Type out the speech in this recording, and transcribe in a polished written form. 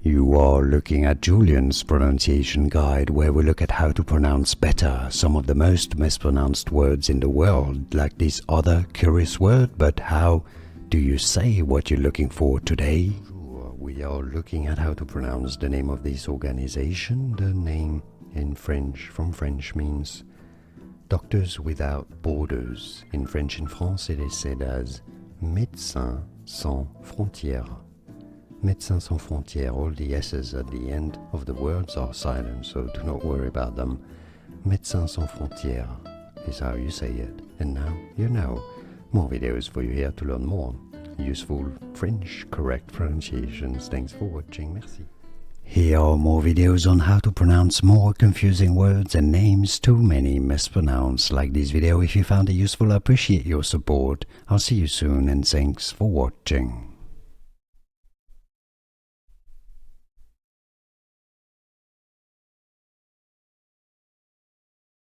You are looking at Julian's pronunciation guide, where we look at how to pronounce better some of the most mispronounced words in the world, like this other curious word. But how do you say what you're looking for today? We are looking at how to pronounce the name of this organization. The name in French, from French, means Doctors Without Borders. In French, in France, it is said as Médecins Sans Frontières. Médecins Sans Frontières. All the S's at the end of the words are silent, so do not worry about them. Médecins Sans Frontières is how you say it. And now you know. More videos for you here to learn more useful French correct pronunciations. Thanks for watching. Merci. Here are more videos on how to pronounce more confusing words and names too many mispronounced. Like this video if you found it useful. I appreciate your support. I'll see you soon and thanks for watching.